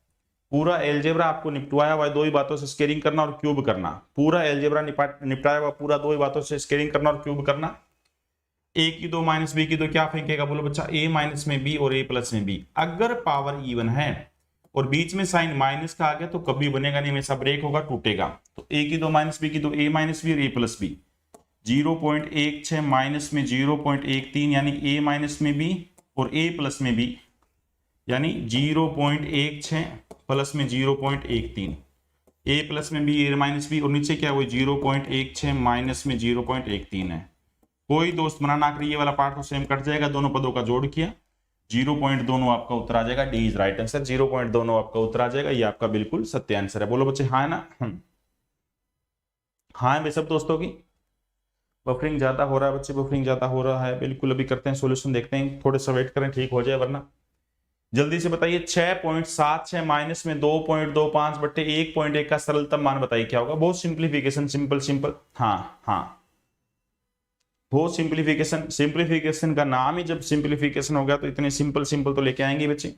पूरा एलजेब्रा आपको निपटवाया हुआ है दो ही बातों से, स्केलिंग करना और क्यूब करना। पूरा एलजेब्रा निपटाया हुआ पूरा दो ही बातों से, स्केलिंग करना और क्यूब करना। a की 2 माइनस b की 2 क्या फेंकेगा, बोलो बच्चा, a माइनस में b और a प्लस में b। अगर पावर इवन है और बीच में साइन माइनस का आ गया तो कभी बनेगा नहीं, हमेशा ब्रेक होगा, टूटेगा। तो a की 2 माइनस b की 2 a माइनस b और a प्लस b, 0.16 माइनस में 0.13 यानी a माइनस में b और a प्लस में b यानी 0.16 प्लस में 0.13, a प्लस में b a माइनस b और नीचे क्या हुआ 0.16 माइनस में 0.13 है। कोई दोस्त मना ना करिए, ये वाला पार्ट तो सेम कट जाएगा, दोनों पदों का जोड़ किया, 0 पॉइंट दोनों आपका उत्तर आ जाएगा, D is right answer. 0 point दोनों आपका उत्तर आ जाएगा, ये आपका बिल्कुल सत्य आंसर है। बोलो बच्चे हाँ है ना, हाँ है भाई सब दोस्तों की। बफरिंग ज्यादा हो रहा है बच्चे, बफरिंग ज्यादा हो रहा है, बिल्कुल अभी करते हैं सॉल्यूशन, देखते हैं, थोड़े सा वेट करें ठीक हो जाए वरना। जल्दी से बताइए 6.76 माइनस में 2.25 बट्टे 1.1 का सरलतम मान बताइए क्या होगा। बहुत सिंप्लीफिकेशन, सिंपल सिंपल, हाँ हाँ बहुत सिंप्लीफिकेशन। सिंप्लीफिकेशन का नाम ही जब सिंप्लीफिकेशन हो गया तो इतने सिंपल सिंपल तो लेके आएंगे बच्चे।